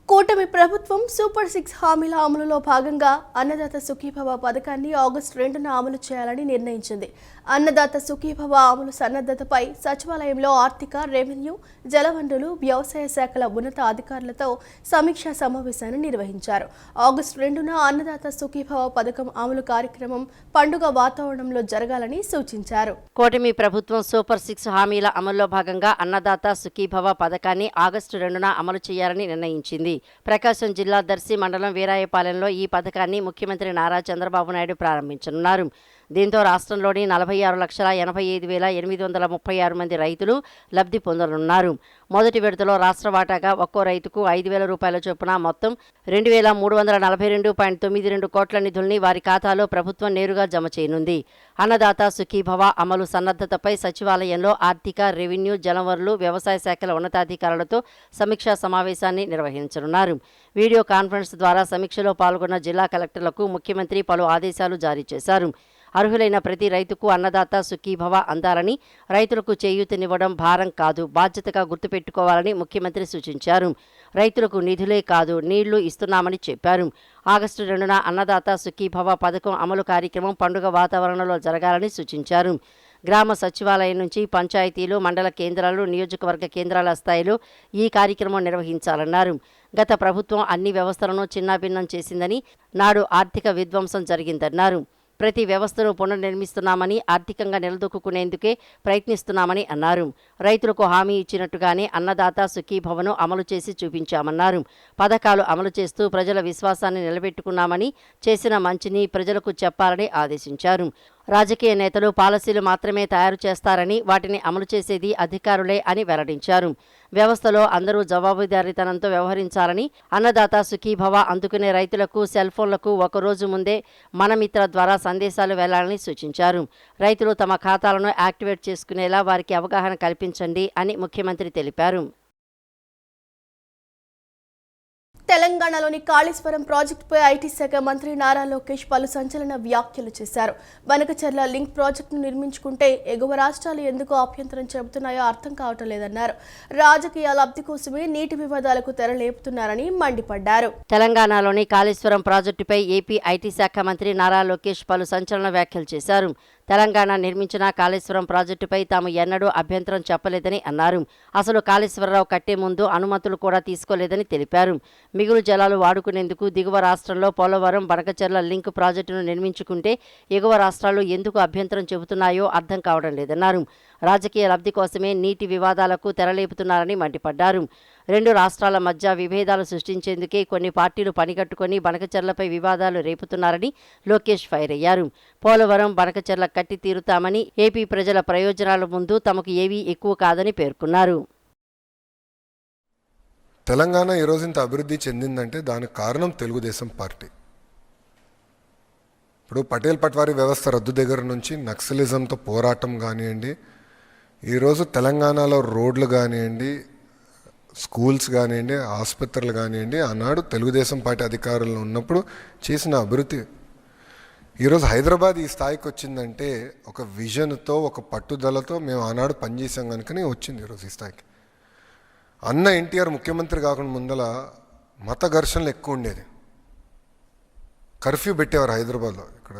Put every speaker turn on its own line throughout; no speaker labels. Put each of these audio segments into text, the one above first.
కూటమి ప్రభుత్వం సూపర్ 6 హామీల అమలులో భాగంగా అన్నదాత సుఖీభవ పథకాన్ని ఆగస్టు 2న అమలు చేయాలని నిర్ణయించింది. అన్నదాత సుఖీభవ అమలు సన్నద్ధతపై సచివాలయంలో ఆర్థిక, రెవెన్యూ, జలవనరులు, వ్యవసాయ శాఖల ఉన్నత అధికారులతో సమీక్షా సమావేశాన్ని నిర్వహించారు. ఆగస్టు 2న అన్నదాత సుఖీభవ పథకం అమలు కార్యక్రమం పండుగ వాతావరణంలో జరగాలని సూచించారు.
కూటమి ప్రభుత్వం సూపర్ 6 హామీల అమలులో భాగంగా అన్నదాత సుఖీభవ పథకాన్ని ఆగస్టు 2న అమలు చేయాలని నిర్ణయించింది. ప్రకాశం జిల్లా దర్శి మండలం వీరాయపాలెంలో ఈ పథకాన్ని ముఖ్యమంత్రి నారా చంద్రబాబు నాయుడు ప్రారంభించనున్నారు. దీంతో రాష్ట్రంలోని 46,85,836 మంది రైతులు లబ్ధి పొందనున్నారు. మొదటి విడతలో రాష్ట్ర వాటాగా ఒక్కో రైతుకు 5,000 రూపాయల చొప్పున మొత్తం 2,342.92 కోట్ల నిధుల్ని వారి ఖాతాలో ప్రభుత్వం నేరుగా జమ చేయనుంది. అన్నదాత సుఖీభవ అమలు సన్నద్ధతపై సచివాలయంలో ఆర్థిక, రెవెన్యూ, జలవనరులు, వ్యవసాయ శాఖల ఉన్నతాధికారులతో సమీక్షా సమావేశాన్ని నిర్వహించనున్నారు. వీడియో కాన్ఫరెన్స్ ద్వారా సమీక్షలో పాల్గొన్న జిల్లా కలెక్టర్లకు ముఖ్యమంత్రి పలు ఆదేశాలు జారీ చేశారు. అర్హులైన ప్రతి రైతుకు అన్నదాత సుఖీభవ అందాలని, రైతులకు చేయూతనివ్వడం భారం కాదు, బాధ్యతగా గుర్తుపెట్టుకోవాలని ముఖ్యమంత్రి సూచించారు. రైతులకు నిధులే కాదు, నీళ్లు ఇస్తున్నామని చెప్పారు. ఆగస్టు 2న అన్నదాత సుఖీభవ పథకం అమలు కార్యక్రమం పండుగ వాతావరణంలో జరగాలని సూచించారు. గ్రామ సచివాలయం నుంచి పంచాయతీలు, మండల కేంద్రాలు, నియోజకవర్గ కేంద్రాల స్థాయిలో ఈ కార్యక్రమం నిర్వహించాలన్నారు. గత ప్రభుత్వం అన్ని వ్యవస్థలను చిన్నాభిన్నం చేసిందని, నాడు ఆర్థిక విధ్వంసం జరిగిందన్నారు. ప్రతి వ్యవస్థను పునర్నిర్మిస్తున్నామని, ఆర్థికంగా నిలదొక్కునేందుకే ప్రయత్నిస్తున్నామని అన్నారు. రైతులకు హామీ ఇచ్చినట్టుగానే అన్నదాత సుఖీభవను అమలు చేసి చూపించామన్నారు. పథకాలు అమలు చేస్తూ ప్రజల విశ్వాసాన్ని నిలబెట్టుకున్నామని, చేసిన మంచిని ప్రజలకు చెప్పాలని ఆదేశించారు. రాజకీయ నేతలు పాలసీలు మాత్రమే తయారు చేస్తారని, వాటిని అమలు చేసేది అధికారులే అని వెల్లడించారు. వ్యవస్థలో అందరూ జవాబుదారీతనంతో వ్యవహరించాలని, అన్నదాత సుఖీభవ అందుకునే రైతులకు సెల్ ఫోన్లకు ఒకరోజు ముందే మనమిత్ర ద్వారా సందేశాలు వెళ్లాలని సూచించారు. రైతులు తమ ఖాతాలను యాక్టివేట్ చేసుకునేలా వారికి అవగాహన కల్పించండి అని ముఖ్యమంత్రి తెలిపారు.
తెలంగాణలోని కాళేశ్వరం ప్రాజెక్టుపై ఐటీ శాఖ మంత్రి నారా లోకేష్ పలు సంచలన వ్యాఖ్యలు చేశారు. బనకచర్ల లింక్ ప్రాజెక్టును నిర్మించుకుంటే ఎగువ రాష్ట్రాలు ఎందుకు అభ్యంతరం చెబుతున్నాయో అర్థం కావటం లేదన్నారు. రాజకీయ లబ్ధి కోసమే నీటి వివాదాలకు తెరలేపుతున్నారని మండిపడ్డారు.
తెలంగాణలోని కాళేశ్వరం ప్రాజెక్టుపై ఏపీ ఐటీ శాఖ మంత్రి నారా లోకేష్ పలు సంచలన వ్యాఖ్యలు చేశారు. తెలంగాణ నిర్మించిన కాళేశ్వరం ప్రాజెక్టుపై తాము ఎన్నడూ అభ్యంతరం చెప్పలేదని అన్నారు. అసలు కాళేశ్వరరావు కట్టే ముందు అనుమతులు కూడా తీసుకోలేదని తెలిపారు. మిగులు జలాలు వాడుకునేందుకు దిగువ రాష్ట్రంలో పోలవరం, బనకచర్ల లింక్ ప్రాజెక్టును నిర్మించుకుంటే ఎగువ రాష్ట్రాలు ఎందుకు అభ్యంతరం చెబుతున్నాయో అర్థం కావడం లేదన్నారు. రాజకీయ లబ్ధి కోసమే నీటి వివాదాలకు తెరలేపుతున్నారని మండిపడ్డారు. రెండు రాష్ట్రాల మధ్య విభేదాలు సృష్టించేందుకే కొన్ని పార్టీలు పనిగట్టుకుని బనకచర్లపై వివాదాలు రేపుతున్నారని లోకేష్ ఫైర్ అయ్యారు. పోలవరం, బనకచర్ల కట్టి తీరుతామని, ఏపీ ప్రజల ప్రయోజనాల ముందు తమకు ఏవీ ఎక్కువ కాదని పేర్కొన్నారు.
తెలంగాణ ఈరోజు ఇంత అభివృద్ధి చెందిందంటే దానికి కారణం తెలుగుదేశం పార్టీ. ఇప్పుడు పటేల్ పట్వారీ వ్యవస్థ రద్దు దగ్గర నుంచి నక్సలిజంతో పోరాటం కానివ్వండి, ఈరోజు తెలంగాణలో రోడ్లు కానివ్వండి, స్కూల్స్ కానివ్వండి, ఆసుపత్రులు కానివ్వండి, ఆనాడు తెలుగుదేశం పార్టీ అధికారంలో ఉన్నప్పుడు చేసిన అభివృద్ధి. ఈరోజు హైదరాబాద్ ఈ స్థాయికి వచ్చిందంటే ఒక విజన్తో, ఒక పట్టుదలతో మేము ఆనాడు పనిచేసాం కనుకనే వచ్చింది ఈరోజు ఈ స్థాయికి. అన్న ఎన్టీఆర్ ముఖ్యమంత్రి కాకుండా ముందల మత ఘర్షణలు ఎక్కువ ఉండేది. కర్ఫ్యూ పెట్టేవారు హైదరాబాద్లో. ఇక్కడ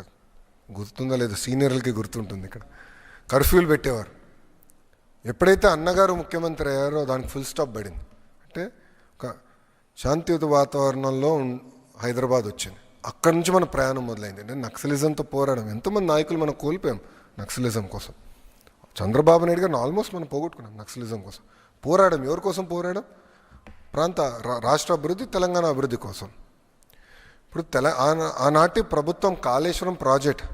గుర్తుందో లేదో, సీనియర్లకి గుర్తుంటుంది. ఇక్కడ కర్ఫ్యూలు పెట్టేవారు. ఎప్పుడైతే అన్నగారు ముఖ్యమంత్రి అయ్యారో దానికి ఫుల్ స్టాప్ పడింది. అంటే ఒక శాంతియుత వాతావరణంలో హైదరాబాద్ వచ్చింది. అక్కడి నుంచి మన ప్రయాణం మొదలైంది. అంటే నక్సలిజంతో పోరాడడం, ఎంతోమంది నాయకులు మనం కోల్పోయాం నక్సలిజం కోసం. చంద్రబాబు నాయుడు గారిని ఆల్మోస్ట్ మనం పోగొట్టుకున్నాం నక్సలిజం కోసం. పోరాడం ఎవరి కోసం పోరాడం? రాష్ట్ర అభివృద్ధి, తెలంగాణ అభివృద్ధి కోసం. ఇప్పుడు ఆనాటి ప్రభుత్వం కాళేశ్వరం ప్రాజెక్ట్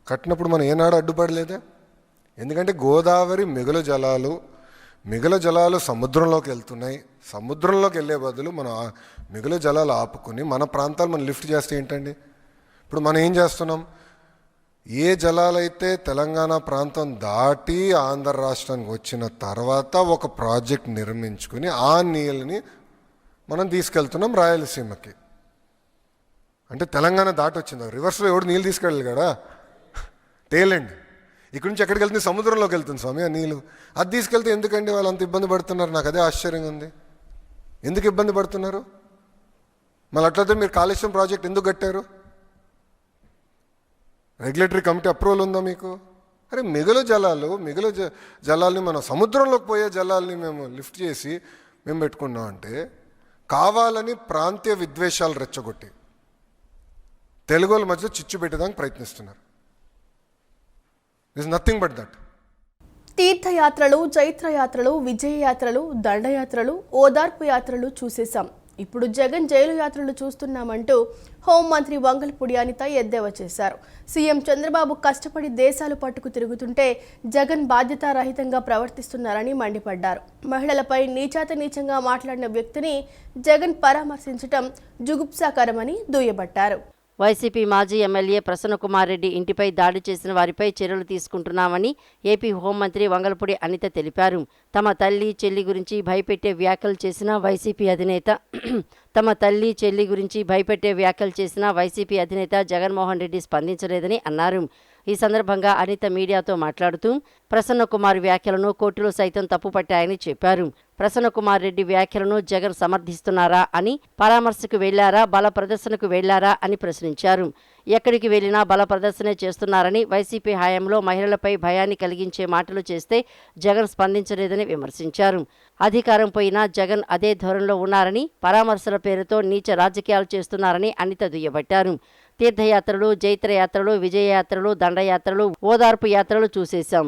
కట్టినప్పుడు మనం ఏనాడు అడ్డుపడలేదే. ఎందుకంటే గోదావరి మిగులు జలాలు సముద్రంలోకి వెళ్తున్నాయి. సముద్రంలోకి వెళ్ళే బదులు మనం మిగులు జలాలు ఆపుకుని మన ప్రాంతాలు మనం లిఫ్ట్ చేస్తే ఏంటండి? ఇప్పుడు మనం ఏం చేస్తున్నాం? ఏ జలాలైతే తెలంగాణ ప్రాంతం దాటి ఆంధ్ర రాష్ట్రానికి వచ్చిన తర్వాత ఒక ప్రాజెక్ట్ నిర్మించుకుని ఆ నీళ్ళని మనం తీసుకెళ్తున్నాం రాయలసీమకి. అంటే తెలంగాణ దాటి వచ్చింది. రివర్స్లో ఎవడు నీళ్ళు తీసుకెళ్ళాలి కదా, తేలండి. ఇక్కడి నుంచి ఎక్కడికి వెళ్తుంది? సముద్రంలోకి వెళ్తుంది స్వామి ఆ నీళ్ళు. అది తీసుకెళ్తే ఎందుకండి వాళ్ళు అంత ఇబ్బంది పడుతున్నారు? నాకు అదే ఆశ్చర్యంగా ఉంది. ఎందుకు ఇబ్బంది పడుతున్నారు? మళ్ళీ అట్లయితే మీరు కాళేశ్వరం ప్రాజెక్ట్ ఎందుకు కట్టారు? రెగ్యులేటరీ కమిటీ అప్రూవల్ ఉందా మీకు? అరే మిగులు జలాల్ని మన సముద్రంలోకి పోయే జలాల్ని మేము లిఫ్ట్ చేసి మేము పెట్టుకున్నాం అంటే కావాలని ప్రాంతీయ విద్వేషాలు రెచ్చగొట్టి తెలుగు వాళ్ళ మధ్య చిచ్చు పెట్టడానికి ప్రయత్నిస్తున్నారు. This nothing but that.
తీర్థయాత్రలు, చైత్రయాత్రలు, విజయయాత్రలు, దండయాత్రలు, ఓదార్పు యాత్రలు చూసేశాం. ఇప్పుడు జగన్ జైలు యాత్రలు చూస్తున్నామంటూ హోంమంత్రి వంగలపూడి అనిత ఎద్దేవా చేశారు. సీఎం చంద్రబాబు కష్టపడి దేశాలు పట్టుకు తిరుగుతుంటే జగన్ బాధ్యతారహితంగా ప్రవర్తిస్తున్నారని మండిపడ్డారు. మహిళలపై నీచంగా మాట్లాడిన వ్యక్తిని జగన్ పరామర్శించడం జుగుప్సాకరమని దుయ్యబట్టారు.
వైసీపీ మాజీ ఎమ్మెల్యే ప్రసన్నకుమార్ రెడ్డి ఇంటిపై దాడి చేసిన వారిపై చర్యలు తీసుకుంటున్నామని ఏపీ హోంమంత్రి వంగలపూడి అనిత తెలిపారు. తమ తల్లి చెల్లి గురించి భయపెట్టే వ్యాఖ్యలు చేసిన వైసీపీ అధినేత జగన్మోహన్ రెడ్డి స్పందించలేదని అన్నారు. ఈ సందర్భంగా అనిత మీడియాతో మాట్లాడుతూ ప్రసన్నకుమార్ వ్యాఖ్యలను కోర్టులో సైతం తప్పుపట్టాయని చెప్పారు. ప్రసన్నకుమార్ రెడ్డి వ్యాఖ్యలను జగన్ సమర్థిస్తున్నారా అని, పరామర్శకు వెళ్లారా, బల ప్రదర్శనకు వెళ్లారా అని ప్రశ్నించారు. ఎక్కడికి వెళ్లినా బల ప్రదర్శనే చేస్తున్నారని, వైసీపీ హయాంలో మహిళలపై భయాన్ని కలిగించే మాటలు చేస్తే జగన్ స్పందించలేదని విమర్శించారు. అధికారం పోయినా జగన్ అదే ధోరణిలో ఉన్నారని, పరామర్శల పేరుతో నీచ రాజకీయాలు చేస్తున్నారని అనిత దుయ్యబట్టారు. తీర్థయాత్రలు, జైత్రయాత్రలు, విజయయాత్రలు, దండయాత్రలు, ఓదార్పు యాత్రలు చూసేశాం.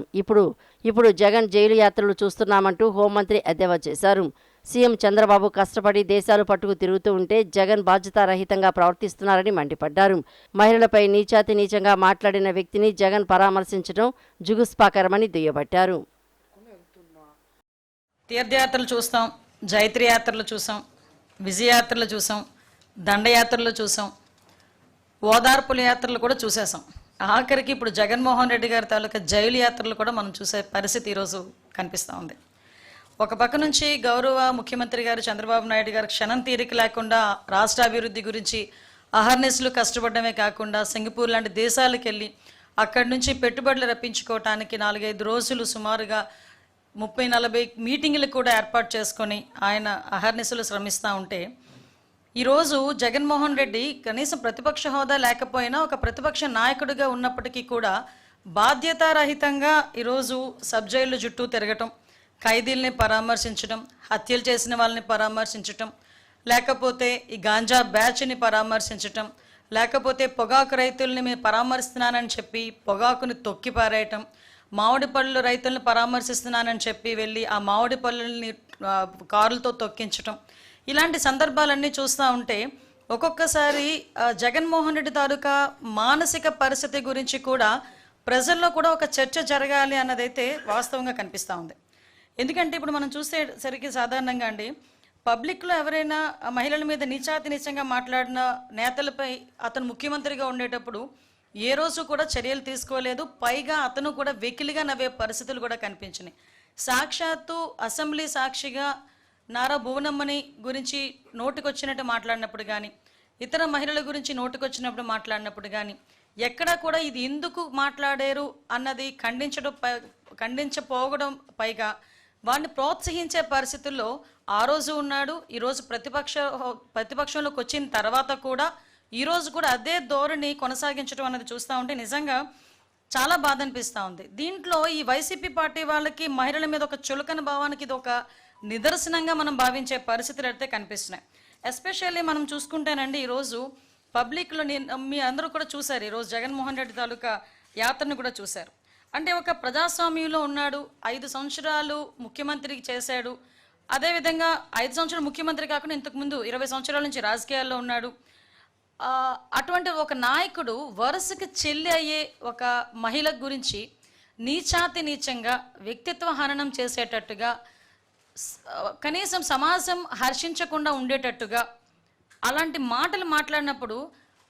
ఇప్పుడు జగన్ జైలు యాత్రలు చూస్తున్నామంటూ హోంమంత్రి ఎద్దేవా చేశారు. సీఎం చంద్రబాబు కష్టపడి దేశాలు పట్టుకు తిరుగుతూ ఉంటే జగన్ బాధ్యతారహితంగా ప్రవర్తిస్తున్నారని మండిపడ్డారు. మహిళలపై నీచంగా మాట్లాడిన వ్యక్తిని జగన్ పరామర్శించడం జుగుప్సాకరమని దుయ్యబట్టారు.
తీర్థయాత్రలు చూస్తాం, జైత్రయాత్రలు చూసాం, విజయయాత్రలు చూసాం, దండయాత్రలు చూసాం, ఓదార్పుల యాత్రలు కూడా చూసేసాం. ఆఖరికి ఇప్పుడు జగన్మోహన్ రెడ్డి గారి తాలూకా జైలు యాత్రలు కూడా మనం చూసే పరిస్థితి ఈరోజు కనిపిస్తూ ఉంది. ఒక పక్క నుంచి గౌరవ ముఖ్యమంత్రి గారు చంద్రబాబు నాయుడు గారు క్షణం తీరిక లేకుండా రాష్ట్ర అభివృద్ధి గురించి అహర్నిశలు కష్టపడమే కాకుండా సింగపూర్ లాంటి దేశాలకు వెళ్ళి అక్కడి నుంచి పెట్టుబడులు రప్పించుకోవటానికి 4-5 రోజులు సుమారుగా 30-40 మీటింగులు కూడా ఏర్పాటు చేసుకొని ఆయన అహర్నిశలు శ్రమిస్తూ ఉంటే, ఈరోజు జగన్మోహన్ రెడ్డి కనీసం ప్రతిపక్ష హోదా లేకపోయినా ఒక ప్రతిపక్ష నాయకుడిగా ఉన్నప్పటికీ కూడా బాధ్యతారహితంగా ఈరోజు సబ్ జైలు చుట్టూ తిరగటం, ఖైదీల్ని పరామర్శించడం, హత్యలు చేసిన వాళ్ళని పరామర్శించటం, లేకపోతే ఈ గాంజా బ్యాచ్ని పరామర్శించటం, లేకపోతే పొగాకు రైతుల్ని మేము పరామర్శిస్తున్నానని చెప్పి పొగాకుని తొక్కి పారేయటం, మామిడి పళ్ళు రైతులను పరామర్శిస్తున్నానని చెప్పి వెళ్ళి ఆ మామిడి పళ్ళని కారులతో తొక్కించటం, ఇలాంటి సందర్భాలన్నీ చూస్తూ ఉంటే ఒక్కొక్కసారి జగన్మోహన్ రెడ్డి తాలూకా మానసిక పరిస్థితి గురించి కూడా ప్రజల్లో కూడా ఒక చర్చ జరగాలి అన్నదైతే వాస్తవంగా కనిపిస్తూ ఉంది. ఎందుకంటే ఇప్పుడు మనం చూసేసరికి సాధారణంగా అండి, పబ్లిక్లో ఎవరైనా మహిళల మీద నీచంగా మాట్లాడిన నేతలపై అతను ముఖ్యమంత్రిగా ఉండేటప్పుడు ఏ రోజు కూడా చర్యలు తీసుకోలేదు. పైగా అతను కూడా వెకిలిగా నవ్వే పరిస్థితులు కూడా కనిపించినాయి. సాక్షాత్తు అసెంబ్లీ సాక్షిగా నారా భువనమ్మని గురించి నోటికొచ్చినట్టు మాట్లాడినప్పుడు కానీ, ఇతర మహిళల గురించి నోటికొచ్చినప్పుడు మాట్లాడినప్పుడు కానీ ఎక్కడా కూడా ఇది ఎందుకు మాట్లాడారు అన్నది ఖండించపోవడం, పైగా వాడిని ప్రోత్సహించే పరిస్థితుల్లో ఆ రోజు ఉన్నాడు. ఈరోజు ప్రతిపక్షంలోకి వచ్చిన తర్వాత కూడా ఈరోజు కూడా అదే ధోరణి కొనసాగించడం అన్నది చూస్తూ ఉంటే నిజంగా చాలా బాధ అనిపిస్తూ ఉంది. దీంట్లో ఈ వైసీపీ పార్టీ వాళ్ళకి మహిళల మీద ఒక చులకన భావానికి ఇది ఒక నిదర్శనంగా మనం భావించే పరిస్థితులు అయితే కనిపిస్తున్నాయి. ఎస్పెషల్లీ మనం చూసుకుంటేనండి, ఈరోజు పబ్లిక్లో మీ అందరూ కూడా చూశారు, ఈరోజు జగన్మోహన్ రెడ్డి తాలూకా యాత్రను కూడా చూశారు. అంటే ఒక ప్రజాస్వామ్యంలో ఉన్నాడు, 5 సంవత్సరాలు ముఖ్యమంత్రి చేశాడు. అదేవిధంగా 5 సంవత్సరాలు ముఖ్యమంత్రి కాకుండా ఇంతకుముందు 20 సంవత్సరాల నుంచి రాజకీయాల్లో ఉన్నాడు. అటువంటి ఒక నాయకుడు వరుసకి చెల్లి అయ్యే ఒక మహిళ గురించి నీచంగా వ్యక్తిత్వ హననం చేసేటట్టుగా, కనీసం సమాజం హర్షించకుండా ఉండేటట్టుగా అలాంటి మాటలు మాట్లాడినప్పుడు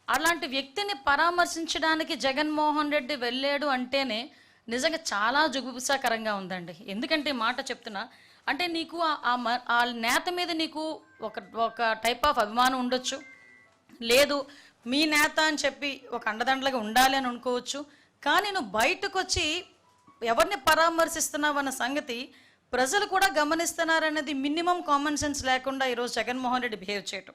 అలాంటి వ్యక్తిని పరామర్శించడానికి జగన్మోహన్ రెడ్డి వెళ్ళాడు అంటేనే నిజంగా చాలా జుగుప్సాకరంగా ఉందండి. ఎందుకంటే మాట చెప్తున్నా అంటే నీకు ఆ నేత మీద నీకు ఒక టైప్ ఆఫ్ అభిమానం ఉండొచ్చు, లేదు మీ నేత అని చెప్పి ఒక అండదండలుగా ఉండాలి అని అనుకోవచ్చు. కానీ నువ్వు బయటకు వచ్చి ఎవరిని పరామర్శిస్తున్నావు అన్న సంగతి ప్రజలు కూడా గమనిస్తున్నారన్నది మినిమం కామన్ సెన్స్ లేకుండా ఈరోజు జగన్మోహన్ రెడ్డి బిహేవ్ చేయటం.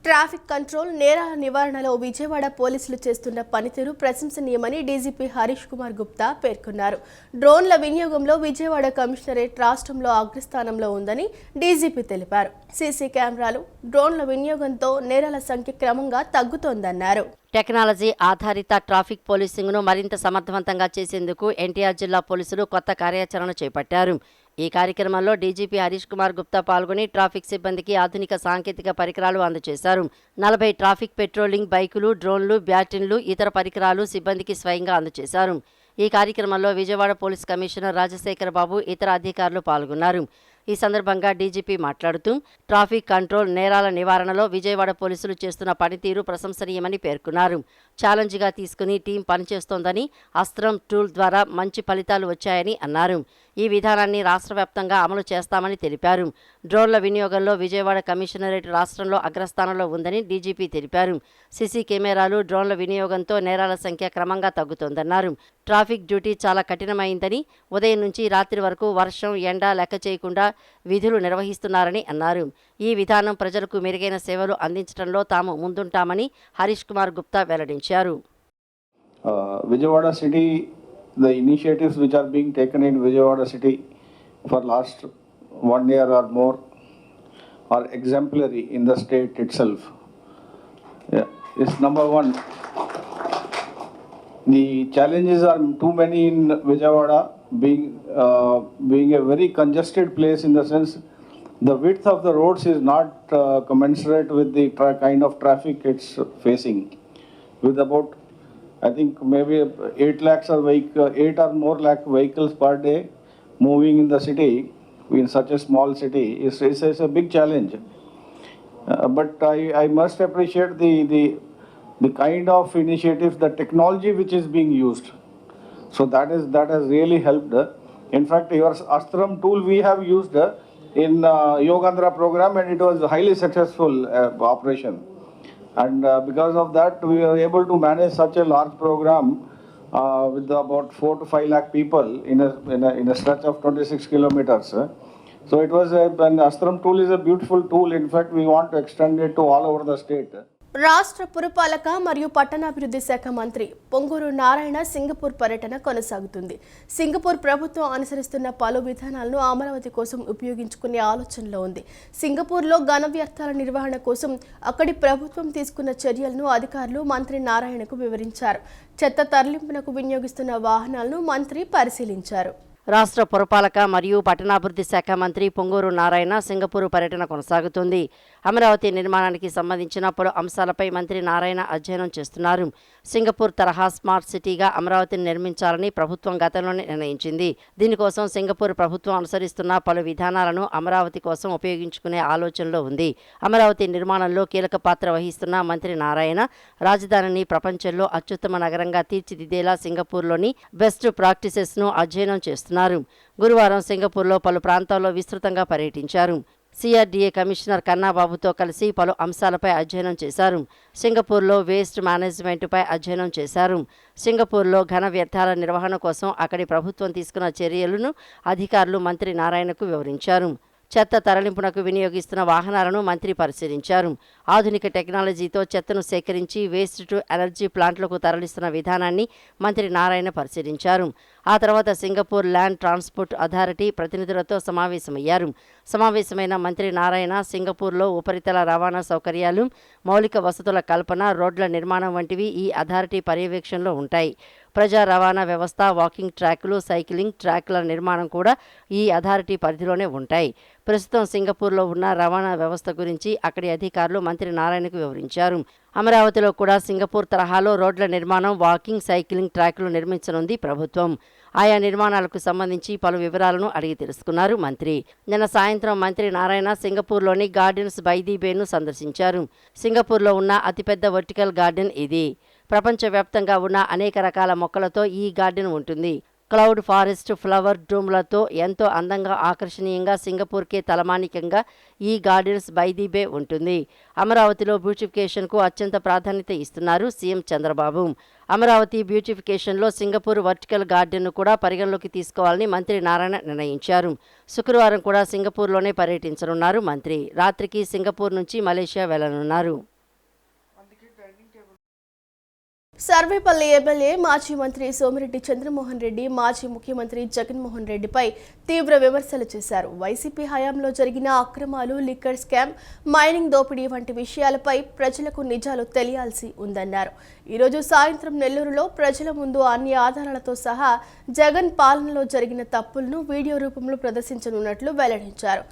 ట్రాఫిక్ కంట్రోల్, నేరాల నివారణలో విజయవాడ పోలీసులు చేస్తున్న పనితీరు ప్రశంసనీయమని డీజీపీ హరీష్ కుమార్ గుప్తా పేర్కొన్నారు. డ్రోన్ల వినియోగంలో విజయవాడ కమిషనరేట్ రాష్ట్రంలో అగ్రస్థానంలో ఉందని డీజీపీ తెలిపారు. సీసీ కెమెరాలు, డ్రోన్ల వినియోగంతో నేరాల సంఖ్య క్రమంగా తగ్గుతోందన్నారు.
టెక్నాలజీ ఆధారిత ట్రాఫిక్ పోలీసింగ్ను మరింత సమర్థవంతంగా చేసేందుకు ఎన్టీఆర్ జిల్లా పోలీసులు కొత్త కార్యాచరణ చేపట్టారు. ఈ కార్యక్రమంలో డీజీపీ హరీష్ కుమార్ గుప్తా పాల్గొని ట్రాఫిక్ సిబ్బందికి ఆధునిక సాంకేతిక పరికరాలు అందజేశారు. 40 ట్రాఫిక్ పెట్రోలింగ్ బైకులు, డ్రోన్లు, బ్యాటరీలు, ఇతర పరికరాలు సిబ్బందికి స్వయంగా అందజేశారు. ఈ కార్యక్రమంలో విజయవాడ పోలీస్ కమిషనర్ రాజశేఖర్ బాబు, ఇతర అధికారులు పాల్గొన్నారు. ఈ సందర్భంగా డీజీపీ మాట్లాడుతూ ట్రాఫిక్ కంట్రోల్, నేరాల నివారణలో విజయవాడ పోలీసులు చేస్తున్న పనితీరు ప్రశంసనీయమని పేర్కొన్నారు. ఛాలెంజ్గా తీసుకుని టీం పనిచేస్తోందని, అస్త్రం టూల్ ద్వారా మంచి ఫలితాలు వచ్చాయని అన్నారు. ఈ విధానాన్ని రాష్ట్ర వ్యాప్తంగా అమలు చేస్తామని తెలిపారు. డ్రోన్ల వినియోగంలో విజయవాడ కమిషనరేట్ రాష్ట్రంలో అగ్రస్థానంలో ఉందని డీజీపీ తెలిపారు. సీసీ కెమెరాలు, డ్రోన్ల వినియోగంతో నేరాల సంఖ్య క్రమంగా తగ్గుతోందన్నారు. ట్రాఫిక్ డ్యూటీ చాలా కఠినమైందని, ఉదయం నుంచి రాత్రి వరకు వర్షం, ఎండ లెక్క చేయకుండా విధులు నిర్వహిస్తున్నారని అన్నారు. ఈ విధానం ప్రజలకు మెరుగైన సేవలు అందించడంలో తాము ముందుంటామని హరీష్ కుమార్ గుప్తా వెల్లడించారు.
Vijayawada city, the initiatives which are being taken in Vijayawada city for last 1 year or more are exemplary in the state itself. It's number one. The challenges are too many in Vijayawada, being a very congested place in the sense the width of the roads is not commensurate with the kind of traffic it's facing. With about, I think maybe 8 lakhs or 8 or more lakh vehicles per day moving in the city, in such a small city, is a big challenge. But I must appreciate the kind of initiatives, the technology which is being used. So that has really helped. In fact, your Astram tool we have used in Yogandhra program, and it was a highly successful operation. And because of that, we were able to manage such a large program with about 4 to 5 lakh people in a stretch of 26 kilometers. So it was an Astram tool is a beautiful tool. In fact, we want to extend it to all over the state.
రాష్ట్ర పురపాలక మరియు పట్టణాభివృద్ధి శాఖ మంత్రి Ponguru Narayana Singapore పర్యటన కొనసాగుతుంది. Singapore ప్రభుత్వం అనుసరిస్తున్న పలు విధానాలను అమరావతి కోసం ఉపయోగించుకునే ఆలోచనలో ఉంది. సింగపూర్లో ఘన వ్యర్థాల నిర్వహణ కోసం అక్కడి ప్రభుత్వం తీసుకున్న చర్యలను అధికారులు మంత్రి నారాయణకు వివరించారు. చెత్త తరలింపునకు వినియోగిస్తున్న వాహనాలను మంత్రి పరిశీలించారు.
రాష్ట్ర పురపాలక మరియు పట్టణాభివృద్ధి శాఖ మంత్రి పొంగూరు నారాయణ సింగపూర్ పర్యటన కొనసాగుతుంది. అమరావతి నిర్మాణానికి సంబంధించిన పలు అంశాలపై మంత్రి నారాయణ అధ్యయనం చేస్తున్నారు. సింగపూర్ తరహా స్మార్ట్ సిటీగా అమరావతిని నిర్మించాలని ప్రభుత్వం గతంలోనే నిర్ణయించింది. దీనికోసం సింగపూర్ ప్రభుత్వం అనుసరిస్తున్న పలు విధానాలను అమరావతి కోసం ఉపయోగించుకునే ఆలోచనలో ఉంది. అమరావతి నిర్మాణంలో కీలక పాత్ర వహిస్తున్న మంత్రి నారాయణ రాజధానిని ప్రపంచంలో అత్యుత్తమ నగరంగా తీర్చిదిద్దేలా సింగపూర్లోని బెస్ట్ ప్రాక్టీసెస్ను అధ్యయనం చేస్తున్నారు. గురువారం సింగపూర్లో పలు ప్రాంతాల్లో విస్తృతంగా పర్యటించారు. సిఆర్డీఏ కమిషనర్ కన్నాబాబుతో కలిసి పలు అంశాలపై అధ్యయనం చేశారు. సింగపూర్లో వేస్ట్ మేనేజ్మెంట్పై అధ్యయనం చేశారు. సింగపూర్లో ఘన వ్యర్థాల నిర్వహణ కోసం అక్కడి ప్రభుత్వం తీసుకున్న చర్యలను అధికారులు మంత్రి నారాయణకు వివరించారు. చెత్త తరలింపునకు వినియోగిస్తున్న వాహనాలను మంత్రి పరిశీలించారు. ఆధునిక టెక్నాలజీతో చెత్తను సేకరించి వేస్ట్ టు ఎనర్జీ ప్లాంట్లకు తరలిస్తున్న విధానాన్ని మంత్రి నారాయణ పరిశీలించారు. ఆ తర్వాత సింగపూర్ ల్యాండ్ ట్రాన్స్పోర్ట్ అథారిటీ ప్రతినిధులతో సమావేశమయ్యారు. సమావేశమైన మంత్రి నారాయణ సింగపూర్లో ఉపరితల రవాణా సౌకర్యాలు, మౌలిక వసతుల కల్పన, రోడ్ల నిర్మాణం వంటివి ఈ అథారిటీ పర్యవేక్షణలో ఉంటాయి. ప్రజా రవాణా వ్యవస్థ, వాకింగ్ ట్రాకులు, సైక్లింగ్ ట్రాక్ల నిర్మాణం కూడా ఈ అథారిటీ పరిధిలోనే ఉంటాయి. ప్రస్తుతం సింగపూర్లో ఉన్న రవాణా వ్యవస్థ గురించి అక్కడి అధికారులు మంత్రి నారాయణకు వివరించారు. అమరావతిలో కూడా సింగపూర్ తరహాలో రోడ్ల నిర్మాణం, వాకింగ్, సైక్లింగ్ ట్రాక్లు నిర్మించనుంది ప్రభుత్వం. ఆయా నిర్మాణాలకు సంబంధించి పలు వివరాలను అడిగి తెలుసుకున్నారు మంత్రి. నిన్న సాయంత్రం మంత్రి నారాయణ సింగపూర్లోని గార్డెన్స్ బై ది బేను సందర్శించారు. సింగపూర్లో ఉన్న అతిపెద్ద వర్టికల్ గార్డెన్ ఇది. ప్రపంచవ్యాప్తంగా ఉన్న అనేక రకాల మొక్కలతో ఈ గార్డెన్ ఉంటుంది. క్లౌడ్ ఫారెస్ట్ ఫ్లవర్ డోమ్లతో ఎంతో అందంగా ఆకర్షణీయంగా సింగపూర్కే తలమానికంగా ఈ గార్డెన్స్ బై ది బే ఉంటుంది. అమరావతిలో బ్యూటిఫికేషన్కు అత్యంత ప్రాధాన్యత ఇస్తున్నారు సీఎం చంద్రబాబు. అమరావతి బ్యూటిఫికేషన్లో సింగపూర్ వర్టికల్ గార్డెన్ను కూడా పరిగణలోకి తీసుకోవాలని మంత్రి నారాయణ నిర్ణయించారు. శుక్రవారం కూడా సింగపూర్లోనే పర్యటించనున్నారు మంత్రి. రాత్రికి సింగపూర్ నుంచి మలేషియా వెళ్లనున్నారు.
సర్వేపల్లి ఎమ్మెల్యే మాజీ మంత్రి సోమిరెడ్డి చంద్రమోహన్ రెడ్డి మాజీ ముఖ్యమంత్రి జగన్మోహన్ రెడ్డిపై తీవ్ర విమర్శలు చేశారు. వైసీపీ హయాంలో జరిగిన అక్రమాలు, లిక్కర్ స్కామ్, మైనింగ్ దోపిడీ వంటి విషయాలపై ప్రజలకు నిజాలు తెలియాల్సి ఉందన్నారు. ఈరోజు సాయంత్రం నెల్లూరులో ప్రజల ముందు అన్ని ఆధారాలతో సహా జగన్ పాలనలో జరిగిన తప్పులను వీడియో రూపంలో ప్రదర్శించనున్నట్లు వెల్లడించారు.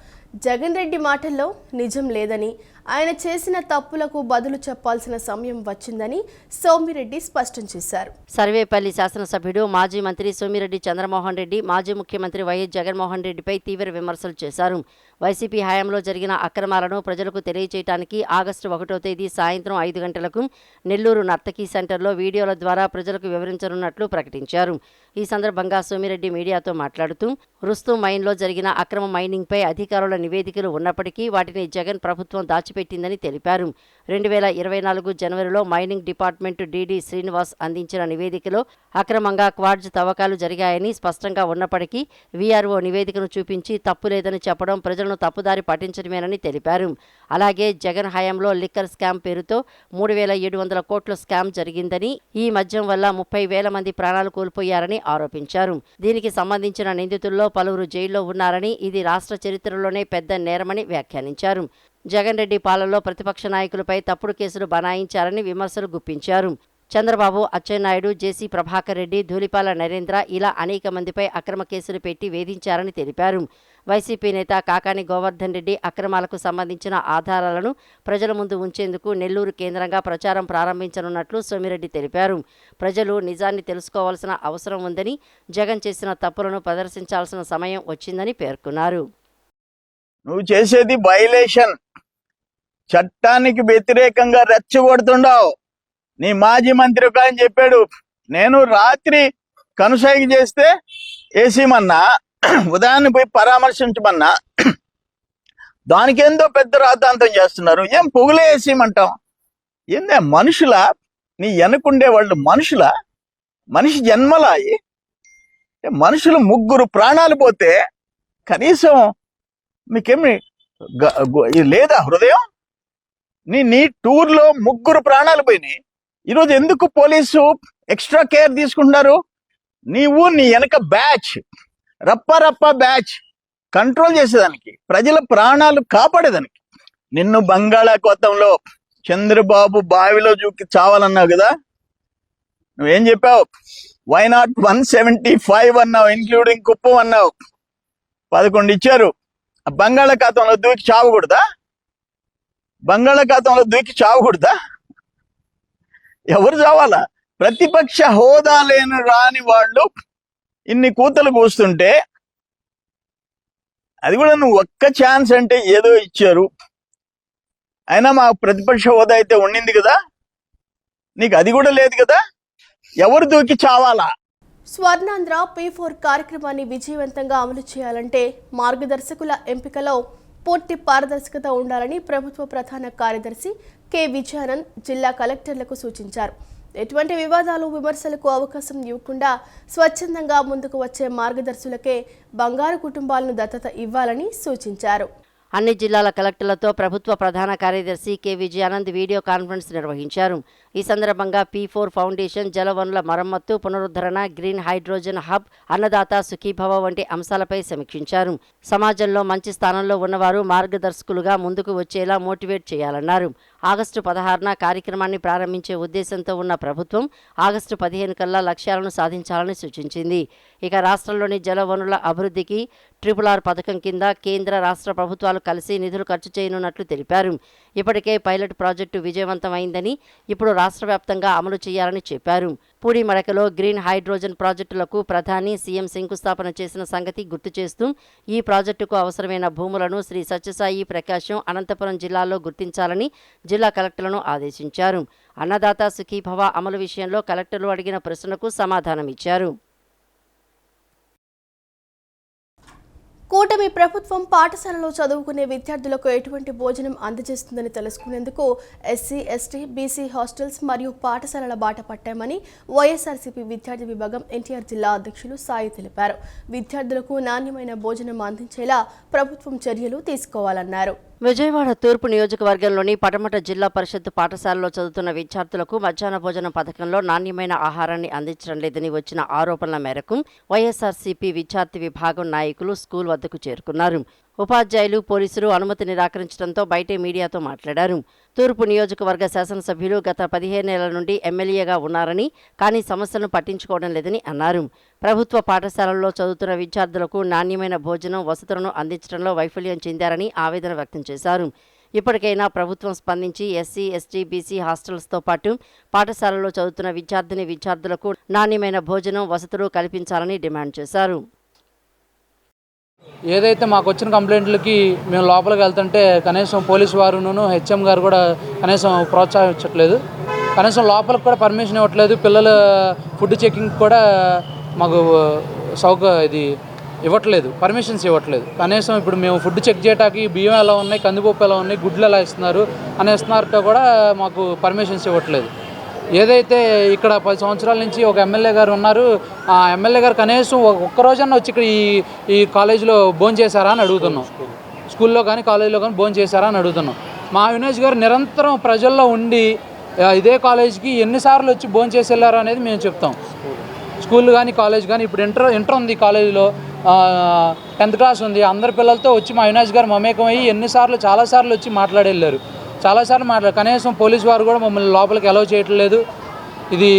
జగన్ రెడ్డి మాటల్లో నిజం లేదని, ఆయన చేసిన తప్పులకు బదులు చెప్పాల్సిన సమయం వచ్చిందని సోమిరెడ్డి స్పష్టం చేశారు.
సర్వేపల్లి శాసనసభ్యుడు మాజీ మంత్రి సోమిరెడ్డి చంద్రమోహన్ రెడ్డి మాజీ ముఖ్యమంత్రి వైఎస్ జగన్మోహన్ రెడ్డిపై తీవ్ర విమర్శలు చేశారు. వైసీపీ హయాంలో జరిగిన అక్రమాలను ప్రజలకు తెలియజేయడానికి ఆగస్టు 1వ తేదీ సాయంత్రం 5 గంటలకు నెల్లూరు నర్తకీ సెంటర్లో వీడియోల ద్వారా ప్రజలకు వివరించనున్నట్లు ప్రకటించారు. ఈ సందర్భంగా సోమిరెడ్డి మీడియాతో మాట్లాడుతూ రుస్తు మైన్లో జరిగిన అక్రమ మైనింగ్పై అధికారుల నివేదికలు ఉన్నప్పటికీ వాటిని జగన్ ప్రభుత్వం దాచిపెట్టిందని తెలిపారు. 2024 జనవరిలో మైనింగ్ డిపార్ట్మెంట్ డీడీ శ్రీనివాస్ అందించిన నివేదికలో అక్రమంగా క్వార్ట్జ్ తవ్వకాలు జరిగాయని స్పష్టంగా ఉన్నప్పటికీ వీఆర్ఓ నివేదికను చూపించి తప్పు లేదని చెప్పడం ప్రజలను తప్పుదారి పట్టించడమేనని తెలిపారు. అలాగే జగన్ హయాంలో లిక్కర్ స్కామ్ పేరుతో 3,700 కోట్ల స్కామ్ జరిగిందని, ఈ మద్యం వల్ల 30,000 మంది ప్రాణాలు కోల్పోయారని ఆరోపించారు. దీనికి సంబంధించిన నిందితుల్లో పలువురు జైల్లో ఉన్నారని, ఇది రాష్ట్ర చరిత్రలోనే పెద్ద నేరమని వ్యాఖ్యానించారు. జగన్ రెడ్డి పాలనలో ప్రతిపక్ష నాయకులపై తప్పుడు కేసులు బనాయించారని విమర్శలు గుప్పించారు. చంద్రబాబు, అచ్చెన్నాయుడు, జేసీ ప్రభాకర్ రెడ్డి, ధూళిపాల నరేంద్ర ఇలా అనేక మందిపై అక్రమ కేసులు పెట్టి వేధించారని తెలిపారు. వైసీపీ నేత కాకాని గోవర్ధన్ రెడ్డి అక్రమాలకు సంబంధించిన ఆధారాలను ప్రజల ముందు ఉంచేందుకు నెల్లూరు కేంద్రంగా ప్రచారం ప్రారంభించనున్నట్లు సోమిరెడ్డి తెలిపారు. ప్రజలు నిజాన్ని తెలుసుకోవాల్సిన అవసరం ఉందని, జగన్ చేసిన తప్పులను ప్రదర్శించాల్సిన సమయం వచ్చిందని పేర్కొన్నారు.
నువ్వు చేసేది వైలేషన్, చట్టానికి వ్యతిరేకంగా రెచ్చగొడుతుండవు. నీ మాజీ మంత్రి ఒక ఆయన చెప్పాడు, నేను రాత్రి కనుసైగ చేస్తే వేసేమన్నా, ఉదయాన్నే పోయి పరామర్శించమన్నా, దానికేందో పెద్ద రాద్ధాంతం చేస్తున్నారు. ఏం పొగులే వేసేయమంటాం? ఏందే మనుషులా? నీ వెనకుండే వాళ్ళు మనుషులా? మనిషి జన్మలా? మనుషులు 3 ప్రాణాలు పోతే కనీసం మీకేమి లేదా హృదయం? నీ టూర్లో 3 ప్రాణాలు పోయినాయి. ఈరోజు ఎందుకు పోలీసు ఎక్స్ట్రా కేర్ తీసుకుంటున్నారు? నీవు నీ వెనక బ్యాచ్, రప్ప బ్యాచ్ కంట్రోల్ చేసేదానికి, ప్రజల ప్రాణాలు కాపాడేదానికి. నిన్ను బంగాళాఖాతంలో చంద్రబాబు బావిలో దూకి చావాలన్నావు కదా, నువ్వేం చెప్పావు? వై నాట్ 175 అన్నావు, ఇంక్లూడింగ్ కుప్పం అన్నావు. 11 ఇచ్చారు. బంగాళాఖాతంలో దూకి చావకూడదా? బంగాళాఖాతంలో దూకి చావకూడదా? ఎవరు చావాలా? ప్రతిపక్ష హోదా రాని వాళ్ళు ఇన్ని కూతలు కూస్తుంటే, అది కూడా నువ్వు ఒక్క ఛాన్స్ అంటే ఏదో ఇచ్చారు. అయినా మా ప్రతిపక్ష హోదా అయితే ఉండింది కదా, నీకు అది కూడా లేదు కదా, ఎవరు దూకి చావాలా?
స్వర్ణాంధ్ర P4 కార్యక్రమాన్ని విజయవంతంగా అమలు చేయాలంటే మార్గదర్శకుల ఎంపికలో పూర్తి పారదర్శకత ఉండాలని ప్రభుత్వ ప్రధాన కార్యదర్శి కె విజయానంద్ జిల్లా కలెక్టర్లకు సూచించారు. ఎటువంటి వివాదాలు, విమర్శలకు అవకాశం ఇవ్వకుండా స్వచ్ఛందంగా ముందుకు వచ్చే మార్గదర్శులకే బంగారు కుటుంబాలను దత్తత ఇవ్వాలని సూచించారు.
అన్ని జిల్లాల కలెక్టర్లతో ప్రభుత్వ ప్రధాన కార్యదర్శి కె విజయానంద్ వీడియో కాన్ఫరెన్స్ నిర్వహించారు. ఈ సందర్భంగా P4 ఫౌండేషన్, జలవనరుల మరమ్మత్తు, పునరుద్ధరణ, green hydrogen hub, Annadata Sukhibhava వంటి అంశాలపై సమీక్షించారు. సమాజంలో మంచి స్థానంలో ఉన్నవారు మార్గదర్శకులుగా ముందుకు వచ్చేలా మోటివేట్ చేయాలన్నారు. ఆగస్టు 16న కార్యక్రమాన్ని ప్రారంభించే ఉద్దేశంతో ఉన్న ప్రభుత్వం ఆగస్టు 15 కల్లా లక్ష్యాలను సాధించాలని సూచించింది. ఇక రాష్ట్రంలోని జలవనరుల అభివృద్ధికి RRR పథకం కింద కేంద్ర, రాష్ట్ర ప్రభుత్వాలు కలిసి నిధులు ఖర్చు చేయనున్నట్లు తెలిపారు. ఇప్పటికే పైలట్ ప్రాజెక్టు విజయవంతమైందని, ఇప్పుడు రాష్ట్ర వ్యాప్తంగా అమలు చేయాలని చెప్పారు. పూడిమడకలో గ్రీన్ హైడ్రోజన్ ప్రాజెక్టులకు ప్రధాని, సీఎం శంకుస్థాపన చేసిన సంగతి గుర్తు చేస్తూ ఈ ప్రాజెక్టుకు అవసరమైన భూములను శ్రీ సత్యసాయి, ప్రకాశం, అనంతపురం జిల్లాల్లో గుర్తించాలని జిల్లా కలెక్టర్లను ఆదేశించారు. అన్నదాత సుఖీభవ అమలు విషయంలో కలెక్టర్లు అడిగిన ప్రశ్నలకు సమాధానం ఇచ్చారు.
కూటమి ప్రభుత్వం పాఠశాలలో చదువుకునే విద్యార్థులకు ఎటువంటి భోజనం అందజేస్తుందని తెలుసుకునేందుకు ఎస్సీ, ఎస్టీ, బీసీ హాస్టల్స్ మరియు పాఠశాలల బాట పట్టామని వైఎస్ఆర్సీపీ విద్యార్థి విభాగం ఎన్టీఆర్ జిల్లా అధ్యక్షులు సాయి తెలిపారు. విద్యార్థులకు నాణ్యమైన భోజనం అందించేలా ప్రభుత్వం చర్యలు తీసుకోవాలన్నారు.
విజయవాడ తూర్పు నియోజకవర్గంలోని పటమట జిల్లా పరిషత్ పాఠశాలలో చదువుతున్న విద్యార్థులకు మధ్యాహ్న భోజన పథకంలో నాణ్యమైన ఆహారాన్ని అందించడం లేదని వచ్చిన ఆరోపణల మేరకు వైఎస్ఆర్సీపీ విద్యార్థి విభాగం నాయకులు స్కూల్ వద్దకు చేరుకున్నారు. ఉపాధ్యాయులు, పోలీసులు అనుమతి నిరాకరించడంతో బయటే మీడియాతో మాట్లాడారు. తూర్పు నియోజకవర్గ శాసనసభ్యులు గత 15 ఏళ్ల నుండి ఎమ్మెల్యేగా ఉన్నారని, కానీ సమస్యలను పట్టించుకోవడం లేదని అన్నారు. ప్రభుత్వ పాఠశాలల్లో చదువుతున్న విద్యార్థులకు నాణ్యమైన భోజనం, వసతులను అందించడంలో వైఫల్యం చెందారని ఆవేదన వ్యక్తం చేశారు. ఇప్పటికైనా ప్రభుత్వం స్పందించి ఎస్సీ, ఎస్టీ, బీసీ హాస్టల్స్తో పాటు పాఠశాలలో చదువుతున్న విద్యార్థులకు నాణ్యమైన భోజనం, వసతులు కల్పించాలని డిమాండ్ చేశారు.
ఏదైతే మాకు వచ్చిన కంప్లైంట్లకి మేము లోపలికి వెళ్తుంటే కనీసం పోలీసు వారును హెచ్ఎం గారు కూడా కనీసం ప్రోత్సహించట్లేదు. కనీసం లోపలికి కూడా పర్మిషన్ ఇవ్వట్లేదు. పిల్లల ఫుడ్ చెకింగ్ కూడా మాకు ఇవ్వట్లేదు, పర్మిషన్స్ ఇవ్వట్లేదు. కనీసం ఇప్పుడు మేము ఫుడ్ చెక్ చేయడానికి బియ్యం ఎలా ఉన్నాయి, కందిపప్పు ఎలా ఉన్నాయి, గుడ్లు ఎలా ఇస్తున్నారు అనేస్తున్నారో కూడా మాకు పర్మిషన్స్ ఇవ్వట్లేదు. ఏదైతే ఇక్కడ 10 సంవత్సరాల నుంచి ఒక ఎమ్మెల్యే గారు ఉన్నారు, ఆ ఎమ్మెల్యే గారు కనీసం ఒక్కరోజన్నా వచ్చి ఇక్కడ ఈ కాలేజీలో భోజనం చేశారా అని అడుగుతున్నాం. స్కూల్లో కానీ కాలేజీలో కానీ భోజనం చేశారా అని అడుగుతున్నాం. మా అవినాష్ గారు నిరంతరం ప్రజల్లో ఉండి ఇదే కాలేజీకి ఎన్నిసార్లు వచ్చి భోజనం చేసి వెళ్ళారు అనేది మేము చెప్తాం. స్కూల్ కానీ కాలేజ్ కానీ ఇప్పుడు ఇంటర్ ఉంది, కాలేజీలో 10th క్లాస్ ఉంది. అందరి పిల్లలతో వచ్చి మా అవినాష్ గారు మమేకం అయ్యి చాలాసార్లు వచ్చి మాట్లాడి వెళ్ళారు. కనీసం పోలీసు వారు కూడా మమ్మల్ని లోపలికి అలౌ చేయట్లేదు. ఇది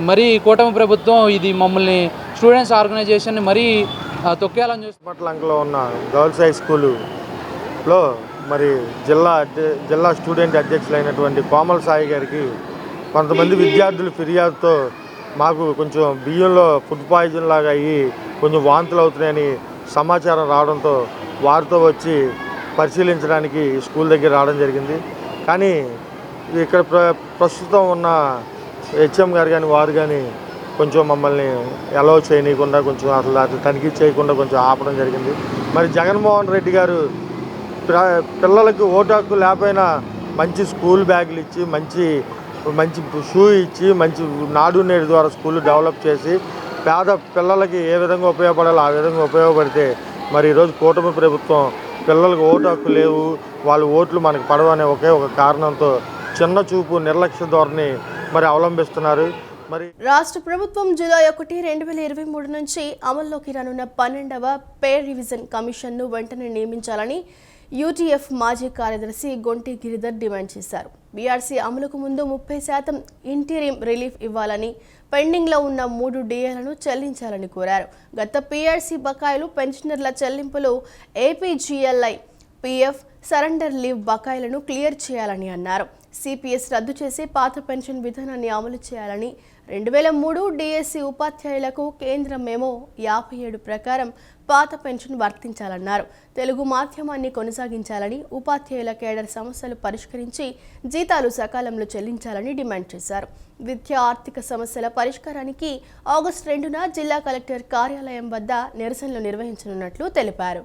మరీ కూటమి ప్రభుత్వం ఇది మమ్మల్ని స్టూడెంట్స్ ఆర్గనైజేషన్ని మరీ తొక్కేయాలని చూసి
పట్లంకలో ఉన్న గర్ల్స్ హై స్కూలులో మరి జిల్లా స్టూడెంట్ అధ్యక్షులైనటువంటి కోమల్ సాయి గారికి కొంతమంది విద్యార్థులు ఫిర్యాదుతో మాకు కొంచెం బియ్యంలో ఫుడ్ పాయిజన్ లాగా అయ్యి కొంచెం వాంతులు అవుతున్నాయని సమాచారం రావడంతో వారితో వచ్చి పరిశీలించడానికి స్కూల్ దగ్గర రావడం జరిగింది. కానీ ఇక్కడ ప్రస్తుతం ఉన్న హెచ్ఎం గారు కానీ వారు కానీ కొంచెం మమ్మల్ని అలౌ చేయనీయకుండా కొంచెం అసలు తనిఖీ చేయకుండా కొంచెం ఆపడం జరిగింది. మరి జగన్మోహన్ రెడ్డి గారు పిల్లలకు ఓటు హక్కు లేకపోయినా మంచి స్కూల్ బ్యాగులు ఇచ్చి మంచి షూ ఇచ్చి మంచి నాడు నేడు ద్వారా స్కూల్ డెవలప్ చేసి పేద పిల్లలకి ఏ విధంగా ఉపయోగపడాలో ఆ విధంగా ఉపయోగపడితే మరి ఈరోజు కూటమి ప్రభుత్వం పిల్లలకు ఓటు హక్కు లేవు, వాళ్ళ ఓట్లు మనకు పడవనే ఒకే ఒక కారణంతో చిన్న చూపు, నిర్లక్ష్య ధోరణి మరి అవలంబిస్తున్నారు. మరి
రాష్ట్ర ప్రభుత్వం జూలై 1, 2023 నుంచి అమల్లోకి రానున్న 12వ పే రివిజన్ కమిషన్ను వెంటనే నియమించాలని యూటీఎఫ్ మాజీ కార్యదర్శి గొంటి గిరిధర్ డిమాండ్ చేశారు. బీఆర్సీ అమలుకు ముందు 30% ఇంటీరియం రిలీఫ్ ఇవ్వాలని, పెండింగ్లో ఉన్న 3 డిఏలను చెల్లించాలని కోరారు. గత పీఆర్సీ బకాయిలు, పెన్షనర్ల చెల్లింపులు, ఏపీజీఎల్ఐ, పీఎఫ్, సరెండర్ లీవ్ బకాయిలను క్లియర్ చేయాలని అన్నారు. సిపిఎస్ రద్దు చేసి పాత పెన్షన్ విధానాన్ని అమలు చేయాలని, 2003 డిఎస్సి ఉపాధ్యాయులకు కేంద్ర మెమో 57 ప్రకారం పాత పెన్షన్ వర్తించాలన్నారు. తెలుగు మాధ్యమాన్ని కొనసాగించాలని, ఉపాధ్యాయుల కేడర్ సమస్యలు పరిష్కరించి జీతాలు సకాలంలో చెల్లించాలని డిమాండ్ చేశారు. విద్యా ఆర్థిక సమస్యల పరిష్కారానికి ఆగస్టు 2న జిల్లా కలెక్టర్ కార్యాలయం వద్ద నిరసనలు నిర్వహించనున్నట్లు తెలిపారు.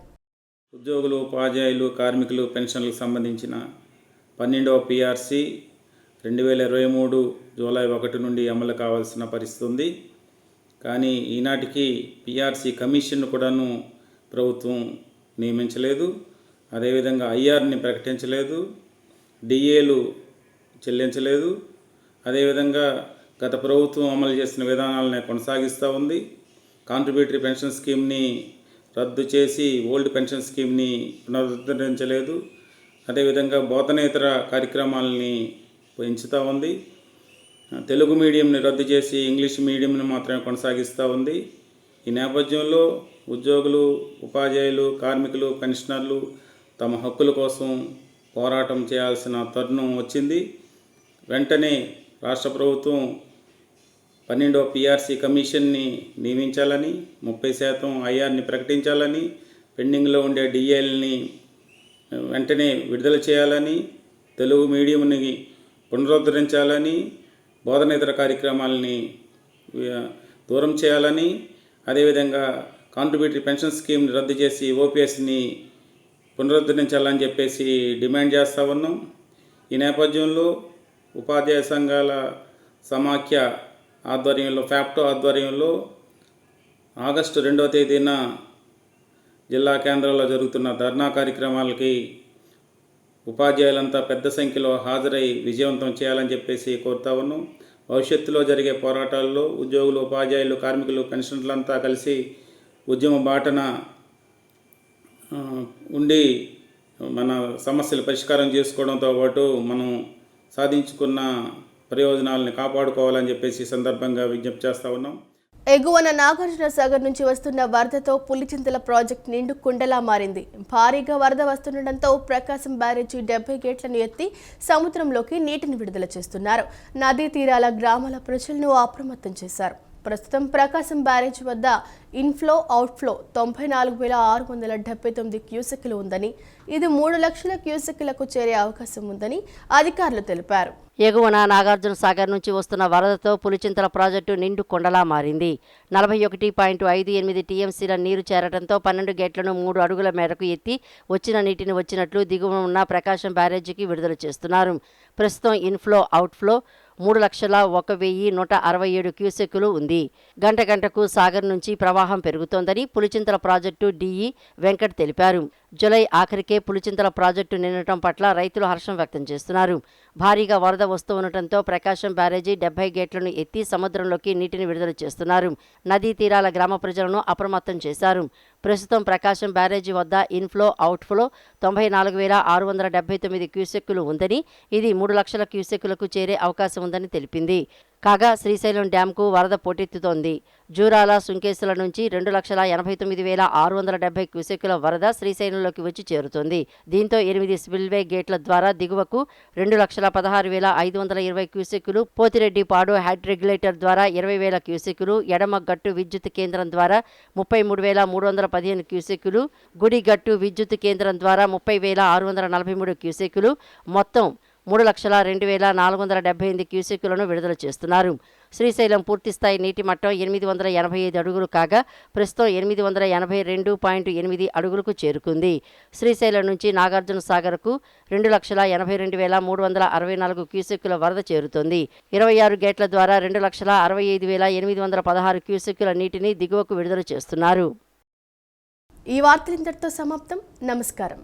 ఉద్యోగులు, ఉపాధ్యాయులు, కార్మికులు పెన్షన్లకు సంబంధించిన 12వ పీఆర్సీ 2023 జూలై 1 నుండి అమలు కావాల్సిన పరిస్థితి ఉంది. కానీ ఈనాటికి పీఆర్సీ కమిషన్ను కూడాను ప్రభుత్వం నియమించలేదు. అదేవిధంగా ఐఆర్ని ప్రకటించలేదు, డిఏలు చెల్లించలేదు. అదేవిధంగా గత ప్రభుత్వం అమలు చేసిన విధానాలనే కొనసాగిస్తూ ఉంది. కాంట్రిబ్యూటరీ పెన్షన్ స్కీమ్ని రద్దు చేసి ఓల్డ్ పెన్షన్ స్కీమ్ని పునరుద్ధరించలేదు. అదేవిధంగా బోధనేతర కార్యక్రమాలని పెంచుతూ ఉంది. తెలుగు మీడియంని రద్దు చేసి ఇంగ్లీష్ మీడియంని మాత్రమే కొనసాగిస్తూ ఉంది. ఈ నేపథ్యంలో ఉద్యోగులు, ఉపాధ్యాయులు, కార్మికులు, పెన్షనర్లు తమ హక్కుల కోసం పోరాటం చేయాల్సిన తరుణం వచ్చింది. వెంటనే రాష్ట్ర ప్రభుత్వం 12వ పీఆర్సీ కమిషన్ని నియమించాలని, 30% ఐఆర్ని ప్రకటించాలని, పెండింగ్లో ఉండే డిఏల్ని వెంటనే విడుదల చేయాలని, తెలుగు మీడియంని పునరుద్ధరించాలని, బోధనేతర కార్యక్రమాలని దూరం చేయాలని, అదేవిధంగా కాంట్రిబ్యూటరీ పెన్షన్ స్కీమ్ని రద్దు చేసి ఓపీఎస్ని పునరుద్ధరించాలని చెప్పేసి డిమాండ్ చేస్తూ ఉన్నాం. ఈ నేపథ్యంలో ఉపాధ్యాయ సంఘాల సమాఖ్య ఆధ్వర్యంలో ఫ్యాప్టో ఆధ్వర్యంలో ఆగస్టు 2వ తేదీన జిల్లా కేంద్రంలో జరుగుతున్న ధర్నా కార్యక్రమాలకి ఉపాధ్యాయులంతా పెద్ద సంఖ్యలో హాజరై విజయవంతం చేయాలని చెప్పేసి కోరుతా ఉన్నాం. భవిష్యత్తులో జరిగే పోరాటాల్లో ఉద్యోగులు, ఉపాధ్యాయులు, కార్మికులు, పెన్షనర్లంతా కలిసి ఉద్యమ బాటన ఉండి మన సమస్యలు పరిష్కారం చేసుకోవడంతో పాటు మనం సాధించుకున్న ప్రయోజనాలను కాపాడుకోవాలని చెప్పేసి సందర్భంగా విజ్ఞప్తి చేస్తూ ఉన్నాం.
ఎగువన నాగార్జున సాగర్ నుంచి వస్తున్న వరదతో పులిచింతల ప్రాజెక్టు నిండు కుండలా మారింది. భారీగా వరద వస్తుండటంతో ప్రకాశం బ్యారేజీ 70 గేట్లను ఎత్తి సముద్రంలోకి నీటిని విడుదల చేస్తున్నారు. నదీ తీరాల గ్రామాల ప్రజలను అప్రమత్తం చేశారు. ప్రస్తుతం ప్రకాశం బ్యారేజీ వద్ద ఇన్ఫ్లో అవుట్ఫ్లో 94,679 క్యూసెక్లు ఉందని, ఇది 3 లక్షల క్యూసెక్లకు చేరే అవకాశం ఉందని అధికారులు తెలిపారు.
ఎగువన నాగార్జున సాగర్ నుంచి వస్తున్న వరదతో పులిచింతల ప్రాజెక్టు నిండు కొండలా మారింది. 41.58 టీఎంసీల నీరు చేరడంతో 12 గేట్లను 3 అడుగుల మేరకు ఎత్తి వచ్చిన నీటిని వచ్చినట్లు దిగువన ఉన్న ప్రకాశం బ్యారేజీకి విడుదల చేస్తున్నారు. ప్రస్తుతం ఇన్ఫ్లో అవుట్ఫ్లో 3,01,167 క్యూసెక్కులు ఉంది. గంటకు సాగర్ నుంచి ప్రవాహం పెరుగుతోందని పులిచింతల ప్రాజెక్టు డిఈ వెంకట్ తెలిపారు. జూలై ఆఖరికే పులిచింతల ప్రాజెక్టు నిండటం పట్ల రైతులు హర్షం వ్యక్తం చేస్తున్నారు. భారీగా వరద వస్తూ ఉండటంతో ప్రకాశం బ్యారేజీ 70 గేట్లను ఎత్తి సముద్రంలోకి నీటిని విడుదల చేస్తున్నారు. నదీ తీరాల గ్రామ ప్రజలను అప్రమత్తం చేశారు. ప్రస్తుతం ప్రకాశం బ్యారేజీ వద్ద ఇన్ఫ్లో అవుట్ఫ్లో 94,679 క్యూసెక్కులు ఉందని, ఇది 3 లక్షల క్యూసెక్కులకు చేరే అవకాశం ఉందని తెలిపింది. కాగా శ్రీశైలం డ్యాంకు వరద పోటెత్తుతోంది. జూరాల, సుంకేసుల నుంచి 2,89,670 క్యూసెక్కుల వరద శ్రీశైలంలోకి వచ్చి చేరుతోంది. దీంతో 8 స్పిల్వే గేట్ల ద్వారా దిగువకు 2,16,520 క్యూసెక్కులు, పోతిరెడ్డిపాడు హెడ్ రెగ్యులేటర్ ద్వారా 20,000 క్యూసెక్కులు, ఎడమగట్టు విద్యుత్ కేంద్రం ద్వారా 33,315 క్యూసెక్కులు, గుడిగట్టు విద్యుత్ కేంద్రం ద్వారా 30,643 క్యూసెక్కులు, మొత్తం 3,02,478 క్యూసెక్కులను విడుదల చేస్తున్నారు. శ్రీశైలం పూర్తిస్థాయి నీటి మట్టం 885 అడుగులు కాగా ప్రస్తుతం 882.8 అడుగులకు చేరుకుంది. శ్రీశైలం నుంచి నాగార్జున సాగర్కు 2,82,364 క్యూసెక్కుల వరద చేరుతోంది. 26 గేట్ల ద్వారా 2,65,816 క్యూసెక్కుల నీటిని దిగువకు విడుదల చేస్తున్నారు.
ఈ వార్తలు ఇంతటితో సమాప్తం. నమస్కారం.